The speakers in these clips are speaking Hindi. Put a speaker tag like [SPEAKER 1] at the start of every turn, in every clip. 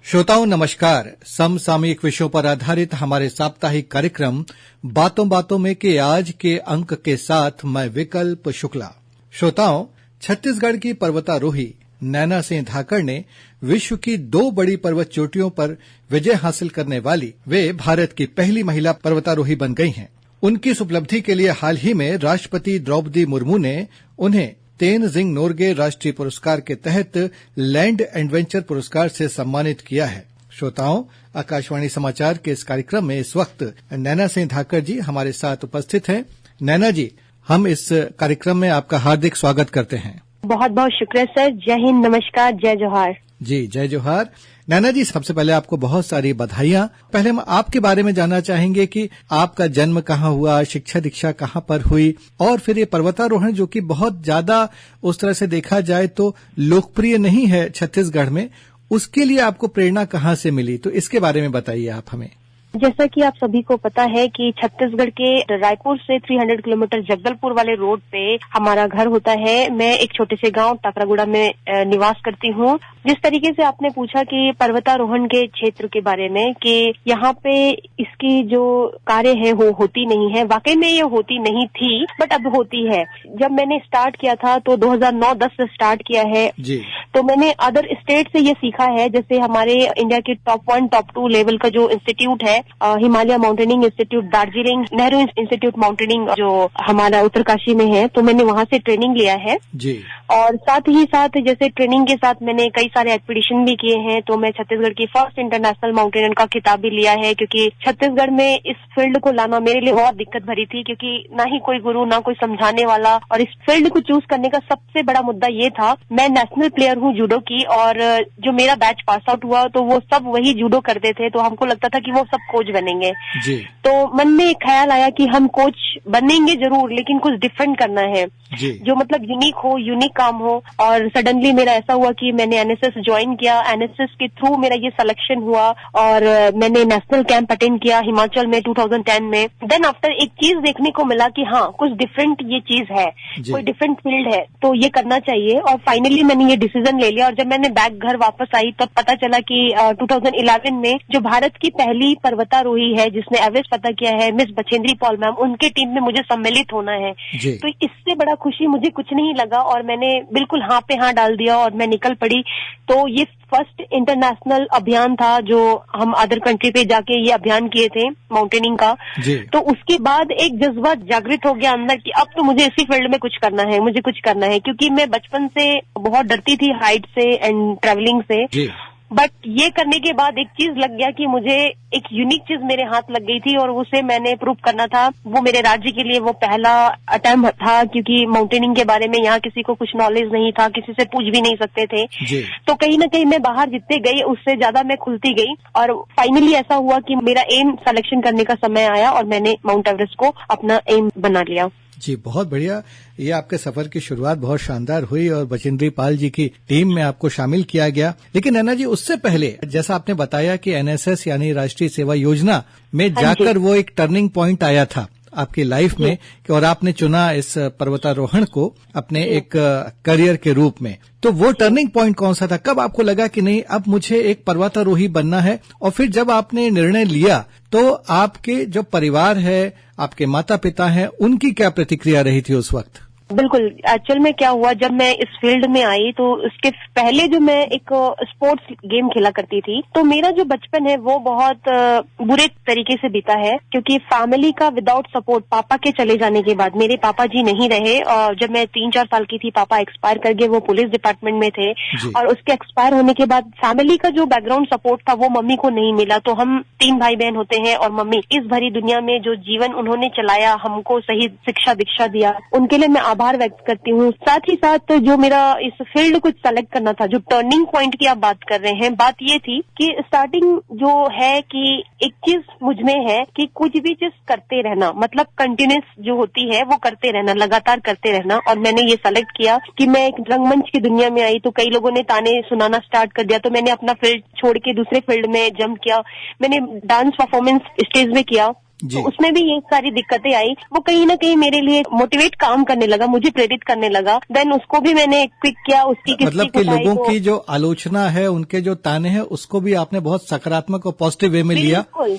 [SPEAKER 1] श्रोताओं नमस्कार। समसामयिक विषयों पर आधारित हमारे साप्ताहिक कार्यक्रम बातों बातों में के आज के अंक के साथ मैं विकल्प शुक्ला। श्रोताओं, छत्तीसगढ़ की पर्वतारोही नैना सिंह धाकड़ ने विश्व की 2 बड़ी पर्वत चोटियों पर विजय हासिल करने वाली वे भारत की पहली महिला पर्वतारोही बन गई हैं। उनकी इस उपलब्धि के लिए हाल ही में राष्ट्रपति द्रौपदी मुर्मू ने उन्हें तेनजिंग नोर्गे राष्ट्रीय पुरस्कार के तहत लैंड एडवेंचर पुरस्कार से सम्मानित किया है। श्रोताओं, आकाशवाणी समाचार के इस कार्यक्रम में इस वक्त नैना सिंह धाकड़ जी हमारे साथ उपस्थित हैं। नैना जी, हम इस कार्यक्रम में आपका हार्दिक स्वागत करते हैं।
[SPEAKER 2] बहुत बहुत शुक्रिया सर। जय हिंद, नमस्कार, जय जोहार।
[SPEAKER 1] जी, जय जोहार। नैना जी, सबसे पहले आपको बहुत सारी बधाइयां। पहले हम आपके बारे में जानना चाहेंगे कि आपका जन्म कहाँ हुआ, शिक्षा दीक्षा कहाँ पर हुई, और फिर ये पर्वतारोहण जो कि बहुत ज्यादा उस तरह से देखा जाए तो लोकप्रिय नहीं है छत्तीसगढ़ में, उसके लिए आपको प्रेरणा कहाँ से मिली, तो इसके बारे में बताइए आप हमें।
[SPEAKER 2] जैसा कि आप सभी को पता है कि छत्तीसगढ़ के रायपुर से 300 किलोमीटर जगदलपुर वाले रोड पे हमारा घर होता है। मैं एक छोटे से गांव टाकरागुड़ा में निवास करती हूँ। जिस तरीके से आपने पूछा कि पर्वतारोहण के क्षेत्र के बारे में कि यहाँ पे इसकी जो कार्य है वो होती नहीं है, वाकई में ये होती नहीं थी, बट अब होती है। जब मैंने स्टार्ट किया था तो 2009-10 से स्टार्ट किया है जी। तो मैंने अदर स्टेट से ये सीखा है, जैसे हमारे इंडिया के टॉप 1 टॉप 2 लेवल का जो इंस्टीट्यूट है, Himalaya mountaineering institute Darjeeling, Nehru institute mountaineering जो हमारा उत्तरकाशी में है, तो मैंने वहां से ट्रेनिंग लिया है जी। और साथ ही साथ जैसे ट्रेनिंग के साथ मैंने कई सारे एक्सपीडिशन भी किए हैं। तो मैं छत्तीसगढ़ की फर्स्ट इंटरनेशनल माउंटेनियर का खिताब भी लिया है, क्योंकि छत्तीसगढ़ में इस फील्ड को लाना मेरे लिए बहुत दिक्कत भरी थी, क्योंकि ना ही कोई गुरु, ना कोई समझाने वाला। और इस फील्ड को चूज करने का सबसे बड़ा मुद्दा ये था, मैं नेशनल प्लेयर हूँ जूडो की, और जो मेरा बैच पास आउट हुआ तो वो सब वही जूडो करते थे, तो हमको लगता था कि वो सब कोच बनेंगे जी। तो मन में एक ख्याल आया कि हम कोच बनेंगे जरूर, लेकिन कुछ डिफरेंट करना है जी। जो मतलब यूनिक हो, यूनिक काम हो। और सडनली मेरा ऐसा हुआ कि मैंने एनएसएस ज्वाइन किया। एनएसएस के थ्रू मेरा ये सिलेक्शन हुआ और मैंने नेशनल कैंप अटेंड किया हिमाचल में 2010 में। देन आफ्टर एक चीज देखने को मिला कि हाँ, कुछ डिफरेंट ये चीज है, कोई डिफरेंट फील्ड है, तो ये करना चाहिए। और फाइनली मैंने ये डिसीजन ले लिया। और जब मैंने बैक घर वापस आई तब पता चला कि 2011 में जो भारत की पहली पर्वतारोही है जिसने एवरेस्ट फतह किया है, मिस बछेंद्री पॉल मैम, उनके टीम में मुझे सम्मिलित होना है। तो इससे बड़ा खुशी मुझे कुछ नहीं लगा और मैंने बिल्कुल हाँ पे हाँ डाल दिया और मैं निकल पड़ी। तो ये फर्स्ट इंटरनेशनल अभियान था जो हम अदर कंट्री पे जाके ये अभियान किए थे माउंटेनिंग का। तो उसके बाद एक जज्बा जागृत हो गया अंदर कि अब तो मुझे इसी फील्ड में कुछ करना है, मुझे कुछ करना है। क्योंकि मैं बचपन से बहुत डरती थी हाइट से एंड ट्रैवलिंग से, बट ये करने के बाद एक चीज लग गया कि मुझे एक यूनिक चीज मेरे हाथ लग गई थी और उसे मैंने प्रूव करना था। वो मेरे राज्य के लिए वो पहला अटेम्प्ट था, क्योंकि माउंटेनिंग के बारे में यहाँ किसी को कुछ नॉलेज नहीं था, किसी से पूछ भी नहीं सकते थे। तो कहीं ना कहीं मैं बाहर जितने गई उससे ज्यादा मैं खुलती गई और फाइनली ऐसा हुआ कि मेरा एम सिलेक्शन करने का समय आया और मैंने माउंट एवरेस्ट को अपना एम बना लिया।
[SPEAKER 1] जी, बहुत बढ़िया। ये आपके सफर की शुरुआत बहुत शानदार हुई और बछेंद्री पाल जी की टीम में आपको शामिल किया गया। लेकिन नैना जी, उससे पहले जैसा आपने बताया कि एनएसएस यानी राष्ट्रीय सेवा योजना में जाकर वो एक टर्निंग पॉइंट आया था आपकी लाइफ में और आपने चुना इस पर्वतारोहण को अपने एक करियर के रूप में। तो वो टर्निंग पॉइंट कौन सा था? कब आपको लगा कि नहीं, अब मुझे एक पर्वतारोही बनना है? और फिर जब आपने निर्णय लिया तो आपके जो परिवार है, आपके माता पिता हैं, उनकी क्या प्रतिक्रिया रही थी उस वक्त?
[SPEAKER 2] बिल्कुल, एक्चुअल में क्या हुआ, जब मैं इस फील्ड में आई तो उसके पहले जो मैं एक स्पोर्ट्स गेम खेला करती थी, तो मेरा जो बचपन है वो बहुत बुरे तरीके से बीता है। क्योंकि फैमिली का विदाउट सपोर्ट, पापा के चले जाने के बाद, मेरे पापा जी नहीं रहे और जब मैं 3-4 साल की थी पापा एक्सपायर कर गए। वो पुलिस डिपार्टमेंट में थे और उसके एक्सपायर होने के बाद फैमिली का जो बैकग्राउंड सपोर्ट था वो मम्मी को नहीं मिला। तो हम 3 भाई बहन होते हैं और मम्मी इस भरी दुनिया में जो जीवन उन्होंने चलाया, हमको सही शिक्षा दीक्षा दिया, उनके लिए मैं आभार व्यक्त करती हूँ। साथ ही साथ जो मेरा इस फील्ड को सेलेक्ट करना था, जो टर्निंग पॉइंट की आप बात कर रहे हैं, बात ये थी कि स्टार्टिंग जो है कि एक चीज मुझ में है कि कुछ भी चीज करते रहना, मतलब कंटिन्यूस जो होती है वो करते रहना, लगातार करते रहना। और मैंने ये सेलेक्ट किया कि मैं एक रंगमंच की दुनिया में आई तो कई लोगों ने ताने सुनाना स्टार्ट कर दिया, तो मैंने अपना फील्ड छोड़ के दूसरे फील्ड में जंप किया। मैंने डांस परफॉर्मेंस स्टेज में किया तो उसमें भी ये सारी दिक्कतें आई। वो कहीं ना कहीं मेरे लिए मोटिवेट काम करने लगा, मुझे प्रेरित करने लगा। देन उसको भी मैंने क्विक किया, उसकी
[SPEAKER 1] मतलब कि लोगों की जो आलोचना है, उनके जो ताने हैं, उसको भी आपने बहुत सकारात्मक और पॉजिटिव वे में लिया और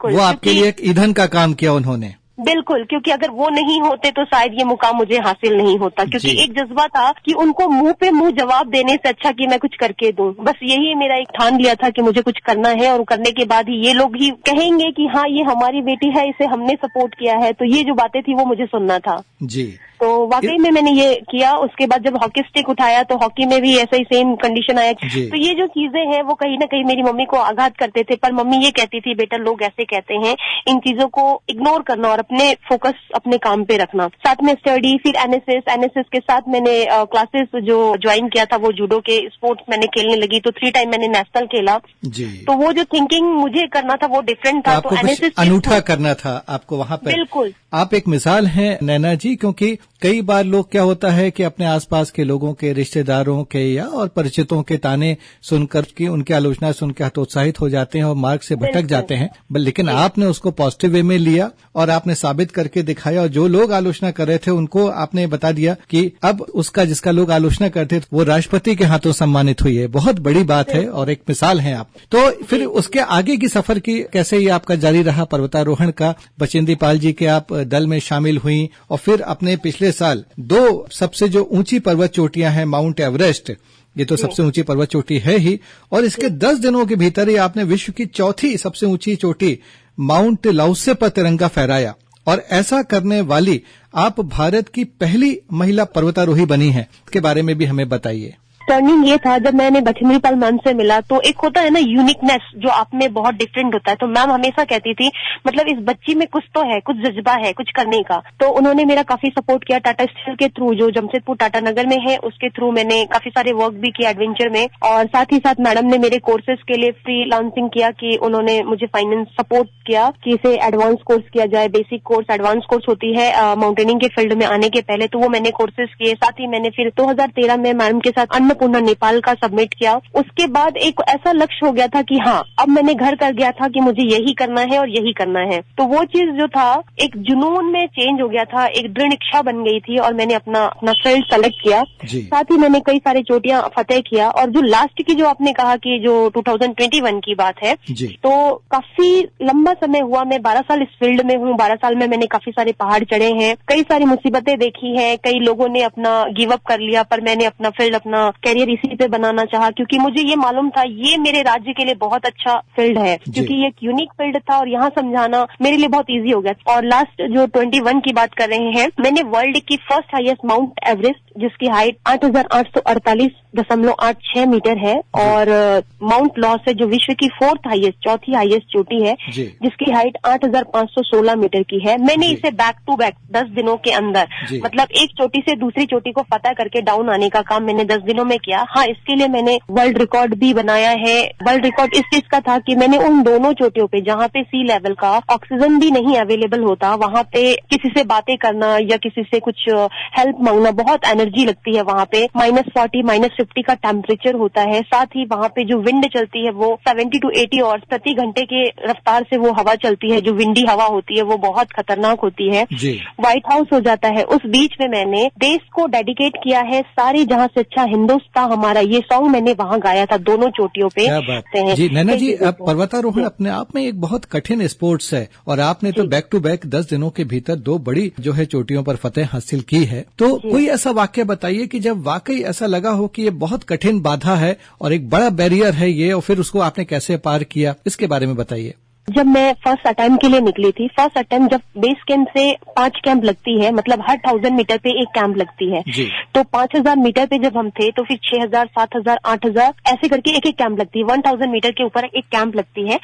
[SPEAKER 1] वो आपके लिए एक ईंधन का काम किया उन्होंने।
[SPEAKER 2] बिल्कुल, क्योंकि अगर वो नहीं होते तो शायद ये मुकाम मुझे हासिल नहीं होता, क्योंकि एक जज्बा था कि उनको मुंह पे मुंह जवाब देने से अच्छा कि मैं कुछ करके दूं। बस यही मेरा एक ठान लिया था कि मुझे कुछ करना है, और करने के बाद ही ये लोग ही कहेंगे कि हाँ ये हमारी बेटी है, इसे हमने सपोर्ट किया है। तो ये जो बातें थी वो मुझे सुनना था
[SPEAKER 1] जी।
[SPEAKER 2] तो वाकई में मैंने ये किया। उसके बाद जब हॉकी स्टिक उठाया तो हॉकी में भी ऐसा ही सेम कंडीशन आया। तो ये जो चीजें हैं वो कहीं ना कहीं मेरी मम्मी को आघात करते थे, पर मम्मी ये कहती थी बेटा लोग ऐसे कहते हैं, इन चीजों को इग्नोर करना और अपने फोकस अपने काम पे रखना। साथ में स्टडी, फिर एनएसएस के साथ मैंने क्लासेस जो ज्वाइन किया था वो जूडो के स्पोर्ट्स मैंने खेलने लगी। तो 3 टाइम मैंने नेशनल खेला जी। तो वो जो थिंकिंग मुझे करना था वो डिफरेंट था।
[SPEAKER 1] तो एनएसएस अनूठा करना था आपको वहां पर।
[SPEAKER 2] बिल्कुल,
[SPEAKER 1] आप एक मिसाल हैं नैना जी, क्योंकि कई बार लोग क्या होता है कि अपने आसपास के लोगों के, रिश्तेदारों के या और परिचितों के ताने सुनकर की उनकी आलोचना सुनकर हतोत्साहित हो जाते हैं और मार्ग से भटक जाते हैं। लेकिन आपने उसको पॉजिटिव वे में लिया और आपने साबित करके दिखाया, और जो लोग आलोचना कर रहे थे उनको आपने बता दिया कि अब उसका जिसका लोग आलोचना करते थे वो राष्ट्रपति के हाथों सम्मानित हुई है। बहुत बड़ी बात है और एक मिसाल है आप। तो फिर उसके आगे की सफर की कैसे ये आपका जारी रहा पर्वतारोहण का? बचेंद्री पाल जी के आप दल में शामिल हुई और फिर अपने पिछले साल 2 सबसे जो ऊंची पर्वत चोटियां हैं, माउंट एवरेस्ट, ये तो सबसे ऊंची पर्वत चोटी है ही, और इसके 10 दिनों के भीतर ही आपने विश्व की 4थी सबसे ऊंची चोटी माउंट लाओसे पर तिरंगा फहराया। और ऐसा करने वाली आप भारत की पहली महिला पर्वतारोही बनी हैं। इसके बारे में भी हमें बताइए।
[SPEAKER 2] टर्निंग ये था जब मैंने बचेंद्री पाल मैम से मिला, तो एक होता है ना यूनिकनेस जो आप में बहुत डिफरेंट होता है। तो मैम हमेशा कहती थी मतलब इस बच्ची में कुछ तो है, कुछ जज्बा है कुछ करने का। तो उन्होंने मेरा काफी सपोर्ट किया। टाटा स्टील के थ्रू, जो जमशेदपुर टाटा नगर में है, उसके थ्रू मैंने काफी सारे वर्क भी किया एडवेंचर में। और साथ ही साथ मैडम ने मेरे कोर्सेज के लिए फ्री लॉन्चिंग किया कि उन्होंने मुझे फाइनेंस सपोर्ट किया कि इसे एडवांस कोर्स किया जाए। बेसिक कोर्स, एडवांस कोर्स होती है माउंटेनिंग के फील्ड में आने के पहले, तो वो मैंने कोर्सेज किए। साथ ही मैंने फिर 2013 में मैडम के साथ अन्नपूर्णा नेपाल का सबमिट किया। उसके बाद एक ऐसा लक्ष्य हो गया था कि हाँ अब मैंने घर कर गया था कि मुझे यही करना है और यही करना है। तो वो चीज जो था एक जुनून में चेंज हो गया था, एक दृढ़ इच्छा बन गई थी और मैंने अपना फील्ड सेलेक्ट किया। साथ ही मैंने कई सारी चोटियां फतेह किया। और जो लास्ट की जो आपने कहा कि जो 2021 की बात है, तो काफी लंबा समय हुआ। मैं 12 साल इस फील्ड में हूँ। 12 साल में मैंने काफी सारे पहाड़ चढ़े हैं, कई सारी मुसीबतें देखी हैं, कई लोगों ने अपना गिव अप कर लिया, पर मैंने अपना फील्ड, अपना कैरियर इसी पे बनाना चाहा, क्योंकि मुझे ये मालूम था ये मेरे राज्य के लिए बहुत अच्छा फील्ड है, क्योंकि ये एक यूनिक फील्ड था और यहाँ समझाना मेरे लिए बहुत इजी हो गया। और लास्ट जो 21 की बात कर रहे हैं, मैंने वर्ल्ड की फर्स्ट हाईएस्ट माउंट एवरेस्ट, जिसकी हाइट 8,848.86 मीटर है, और माउंट लॉस है जो विश्व की 4th हाईएस्ट, 4थी हाईएस्ट चोटी है, जिसकी हाइट 8,516 मीटर की है। मैंने इसे बैक टू बैक 10 दिनों के अंदर, मतलब एक चोटी से दूसरी चोटी को फतह करके डाउन आने का काम मैंने 10 दिनों में किया। हाँ, इसके लिए मैंने वर्ल्ड रिकॉर्ड भी बनाया है। वर्ल्ड रिकॉर्ड इस चीज का था कि मैंने उन दोनों चोटियों पे जहाँ पे सी लेवल का ऑक्सीजन भी नहीं अवेलेबल होता, वहाँ पे किसी से बातें करना या किसी से कुछ हेल्प मांगना, बहुत एनर्जी लगती है वहाँ पे। -40, -50 का टेम्परेचर होता है। साथ ही वहाँ पे जो विंड चलती है वो 70 to 80 और प्रति घंटे के रफ्तार से वो हवा चलती है, जो विंडी हवा होती है वो बहुत खतरनाक होती है। व्हाइट हाउस हो जाता है। उस बीच में मैंने देश को डेडिकेट किया है, सारी जहाँ से अच्छा हिंदुस्तान हमारा, ये सॉन्ग मैंने वहाँ गाया था दोनों चोटियों पे।
[SPEAKER 1] क्या बात है जी। नैना जी, पर्वतारोहण अपने आप में एक बहुत कठिन स्पोर्ट्स है और आपने तो बैक टू बैक 10 दिनों के भीतर 2 बड़ी जो है चोटियों पर फतेह हासिल की है। तो कोई ऐसा वाक्य बताइए कि जब वाकई ऐसा लगा हो कि ये बहुत कठिन बाधा है और एक बड़ा बैरियर है ये, और फिर उसको आपने कैसे पार किया, इसके बारे में बताइए।
[SPEAKER 2] जब मैं फर्स्ट अटेम्प्ट के लिए निकली थी, फर्स्ट अटेम्प्ट जब बेस कैंप से 5 कैंप लगती है, मतलब हर 1000 मीटर पे एक कैंप लगती है, तो 5000 मीटर पे जब हम थे तो फिर 6000, 7000, 8000 ऐसे करके एक एक कैंप लगती है। 1000 मीटर के ऊपर एक कैंप लगती है।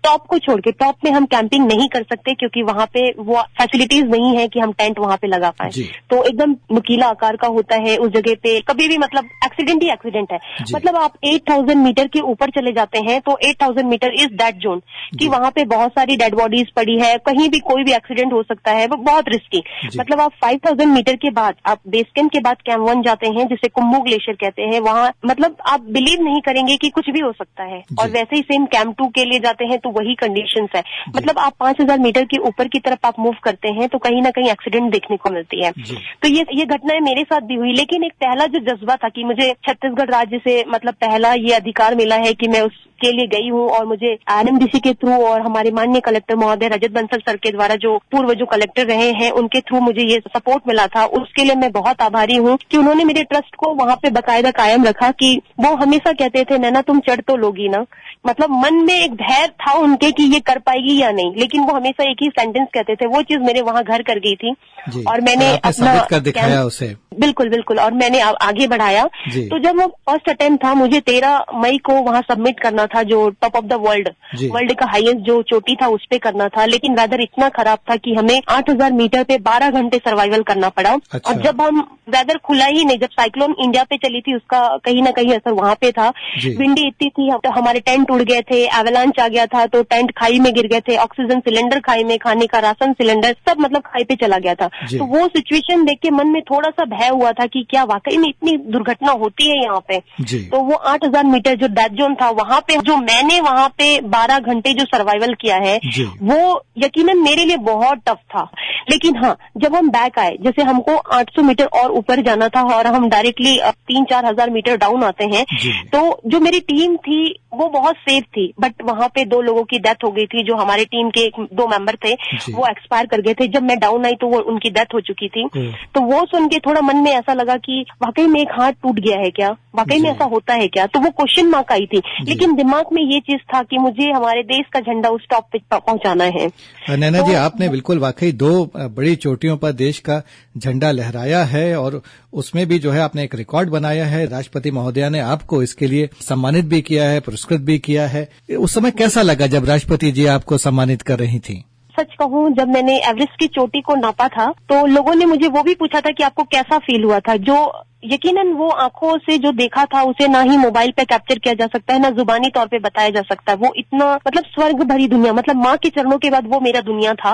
[SPEAKER 2] टॉप को छोड़ के, टॉप में हम कैंपिंग नहीं कर सकते क्योंकि वहाँ पे वो फैसिलिटीज नहीं है कि हम टेंट वहाँ पे लगा पाए। तो एकदम नुकीला आकार का होता है उस जगह पे, कभी भी मतलब एक्सीडेंट ही एक्सीडेंट है। मतलब आप 8000 मीटर के ऊपर चले जाते हैं तो 8000 मीटर इज दैट जोन कि वहाँ वहाँ पे बहुत सारी डेड बॉडीज पड़ी है, कहीं भी कोई भी एक्सीडेंट हो सकता है, वो बहुत रिस्की। मतलब आप 5000 मीटर के बाद आप बेस कैंप के बाद कैंप 1 जाते हैं, जिसे कुंभू ग्लेशियर कहते हैं, वहाँ मतलब आप बिलीव नहीं करेंगे कि कुछ भी हो सकता है। और वैसे ही सेम कैंप 2 के लिए जाते हैं तो वही कंडीशंस है। मतलब आप 5000 मीटर के ऊपर की तरफ आप मूव करते हैं तो कहीं ना कहीं एक्सीडेंट देखने को मिलती है। तो ये घटनाएं मेरे साथ भी हुई, लेकिन एक पहला जो जज्बा था कि मुझे छत्तीसगढ़ राज्य से मतलब पहला ये अधिकार मिला है कि मैं उसके लिए गई हूँ, और मुझे RMDC के थ्रू और हमारे माननीय कलेक्टर महोदय रजत बंसल सर के द्वारा जो पूर्व जो कलेक्टर रहे हैं उनके थ्रू मुझे ये सपोर्ट मिला था। उसके लिए मैं बहुत आभारी हूँ कि उन्होंने मेरे ट्रस्ट को वहाँ पे बाकायदा कायम रखा कि वो हमेशा कहते थे नैना तुम चढ़ तो लोगी ना। मतलब मन में एक धैर्य था उनके कि ये कर पाएगी या नहीं, लेकिन वो हमेशा एक ही सेंटेंस कहते थे। वो चीज मेरे वहाँ घर कर गई थी और मैंने अपना
[SPEAKER 1] कर दिखाया उसे।
[SPEAKER 2] बिल्कुल और मैंने आगे बढ़ाया। तो जब वो फर्स्ट अटेम्प्ट था, मुझे 13 मई को वहाँ सबमिट करना था, जो टॉप ऑफ द वर्ल्ड का हाईएस्ट जो चोटी था उस पे करना था, लेकिन वेदर इतना खराब था कि हमें 8000 मीटर पे 12 घंटे सर्वाइवल करना पड़ा।
[SPEAKER 1] अच्छा।
[SPEAKER 2] और जब हम वेदर खुला ही नहीं, जब साइक्लोन इंडिया पे चली थी उसका कहीं ना कहीं असर वहाँ पे था। विंडी इतनी थी, तो हमारे टेंट उड़ गए थे, एवलांच आ गया था, तो टेंट खाई में गिर गए थे, ऑक्सीजन सिलेंडर खाई में, खाने का राशन सिलेंडर सब मतलब खाई पे चला गया था। तो वो सिचुएशन देख के मन में थोड़ा सा भय हुआ था कि क्या वाकई में इतनी दुर्घटना होती है यहाँ पे। तो वो 8000 मीटर जो डेथ जोन था वहाँ पे जो मैंने वहाँ पे 12 घंटे जो सर्वाइवल किया है वो यकीनन मेरे लिए बहुत टफ था। लेकिन हाँ, जब हम बैक आए, जैसे हमको 800 मीटर और ऊपर जाना था और हम डायरेक्टली 3-4 हजार मीटर डाउन आते हैं, तो जो मेरी टीम थी वो बहुत सेफ थी। बट वहाँ पे 2 लोगों की डेथ हो गई थी, जो हमारे टीम के 2 मेंबर थे वो एक्सपायर कर गए थे। जब मैं डाउन आई तो वो उनकी डेथ हो चुकी थी। तो वो सुन के थोड़ा मन में ऐसा लगा कि वाकई में एक हाथ टूट गया है क्या, वाकई में ऐसा होता है क्या। तो वो क्वेश्चन मार्क आई थी, लेकिन दिमाग में ये चीज था कि मुझे हमारे देश का झंडा उस टॉप पे पहुंचाना है।
[SPEAKER 1] नैना जी, आपने बिल्कुल वाकई 2 बड़ी चोटियों पर देश का झंडा लहराया है और उसमें भी जो है आपने एक रिकॉर्ड बनाया है। राष्ट्रपति महोदया ने आपको इसके लिए सम्मानित भी किया है, पुरस्कृत भी किया है। उस समय कैसा लगा जब राष्ट्रपति जी आपको सम्मानित कर रही थी?
[SPEAKER 2] सच कहूँ, जब मैंने एवरेस्ट की चोटी को नापा था तो लोगों ने मुझे वो भी पूछा था कि आपको कैसा फील हुआ था। जो यकीनन वो आंखों से जो देखा था उसे ना ही मोबाइल पे कैप्चर किया जा सकता है, ना जुबानी तौर पे बताया जा सकता है। वो इतना मतलब स्वर्ग भरी दुनिया, मतलब माँ के चरणों के बाद वो मेरा दुनिया था।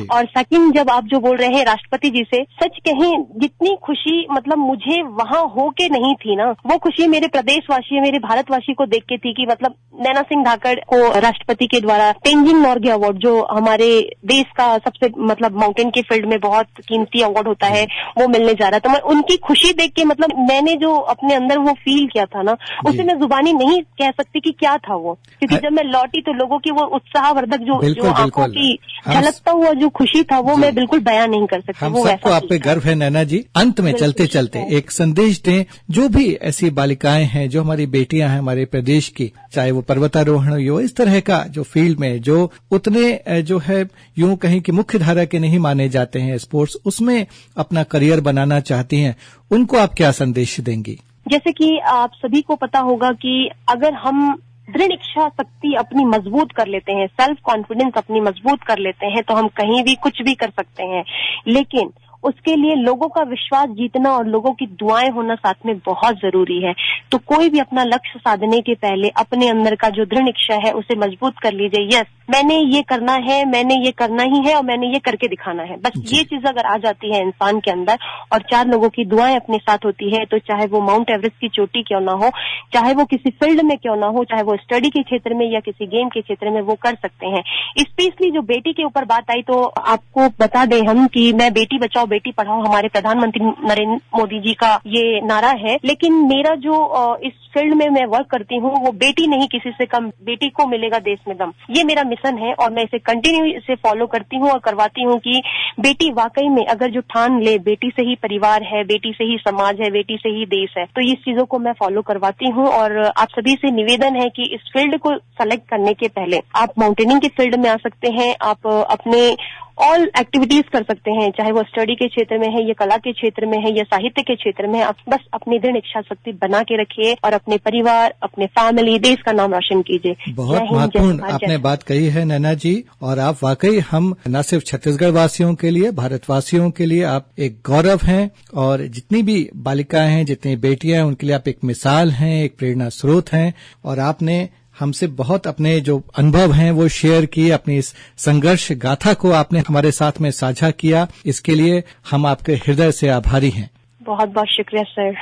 [SPEAKER 2] और सेकंड, जब आप जो बोल रहे हैं राष्ट्रपति जी से, सच कहें जितनी खुशी मतलब मुझे वहाँ होके नहीं थी ना, वो खुशी मेरे प्रदेशवासी, मेरे भारतवासी को देख के थी कि मतलब नैना सिंह धाकड़ को राष्ट्रपति के द्वारा तेंजिंग नोर्गे अवार्ड, जो हमारे देश का सबसे मतलब माउंटेन के फील्ड में बहुत कीमती अवार्ड होता है, वो मिलने जा रहा था। मैं उनकी खुशी देख के मतलब मैंने जो अपने अंदर वो फील किया था ना, उसे मैं जुबानी नहीं कह सकती कि क्या था वो, क्योंकि जब मैं लौटी तो लोगों की वो उत्साहवर्धक जो आंखों की झलकता हुआ जो खुशी था वो मैं बिल्कुल बयान नहीं कर सकती।
[SPEAKER 1] हम सबको आप पे गर्व है नैना जी। अंत में चलते चलते एक संदेश दें, जो भी ऐसी बालिकाएं हैं, जो हमारी बेटियां हैं हमारे प्रदेश की, चाहे वो पर्वतारोहण हो, इस तरह का जो फील्ड में जो उतने जो है यूं कहीं कि मुख्य धारा के नहीं माने जाते हैं स्पोर्ट्स, उसमें अपना करियर बनाना चाहती हैं, उनको आप क्या संदेश देंगी?
[SPEAKER 2] जैसे कि आप सभी को पता होगा कि अगर हम दृढ़ इच्छा शक्ति अपनी मजबूत कर लेते हैं, सेल्फ कॉन्फिडेंस अपनी मजबूत कर लेते हैं, तो हम कहीं भी कुछ भी कर सकते हैं। लेकिन उसके लिए लोगों का विश्वास जीतना और लोगों की दुआएं होना साथ में बहुत जरूरी है। तो कोई भी अपना लक्ष्य साधने के पहले अपने अंदर का जो दृढ़ इच्छा है उसे मजबूत कर लीजिए। यस, मैंने ये करना है, मैंने ये करना ही है और मैंने ये करके दिखाना है। बस ये चीज अगर आ जाती है इंसान के अंदर और 4 लोगों की दुआएं अपने साथ होती है, तो चाहे वो माउंट एवरेस्ट की चोटी क्यों ना हो, चाहे वो किसी फील्ड में क्यों ना हो, चाहे वो स्टडी के क्षेत्र में या किसी गेम के क्षेत्र में, वो कर सकते हैं। स्पेशली जो बेटी के ऊपर बात आई, तो आपको बता दें हम कि मैं बेटी बचाओ बेटी पढ़ाओ हमारे प्रधानमंत्री नरेंद्र मोदी जी का ये नारा है। लेकिन मेरा जो इस फील्ड में मैं वर्क करती हूँ वो बेटी नहीं किसी से कम, बेटी को मिलेगा देश में दम, ये मेरा मिशन है और मैं इसे कंटिन्यू इसे फॉलो करती हूँ और करवाती हूँ कि बेटी वाकई में अगर जो ठान ले, बेटी से ही परिवार है, बेटी से ही समाज है, बेटी से ही देश है, तो इस चीजों को मैं फॉलो करवाती हूँ। और आप सभी से निवेदन है कि इस फील्ड को सेलेक्ट करने के पहले आप माउंटेनिंग के फील्ड में आ सकते हैं, आप अपने ऑल एक्टिविटीज कर सकते हैं, चाहे वो स्टडी के क्षेत्र में है या कला के क्षेत्र में है या साहित्य के क्षेत्र में। आप बस अपनी दृढ़ इच्छा शक्ति बना के रखिए और अपने परिवार, अपने फैमिली, देश का नाम रोशन कीजिए।
[SPEAKER 1] बहुत महत्वपूर्ण आपने बात कही है नैना जी, और आप वाकई हम न सिर्फ छत्तीसगढ़ वासियों के लिए, भारतवासियों के लिए आप एक गौरव हैं, और जितनी भी बालिकाएं हैं, जितनी बेटियां हैं, उनके लिए आप एक मिसाल हैं, एक प्रेरणा स्रोत हैं। और आपने हमसे बहुत अपने जो अनुभव हैं वो शेयर किए, अपनी इस संघर्ष गाथा को आपने हमारे साथ में साझा किया, इसके लिए हम आपके हृदय से आभारी हैं।
[SPEAKER 2] बहुत बहुत शुक्रिया सर।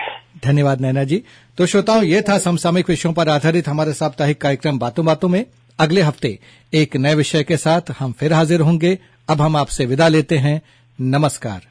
[SPEAKER 1] धन्यवाद नैना जी। तो श्रोताओं, ये था समसामयिक विषयों पर आधारित हमारा साप्ताहिक कार्यक्रम बातों बातों में। अगले हफ्ते एक नए विषय के साथ हम फिर हाजिर होंगे। अब हम आपसे विदा लेते हैं। नमस्कार।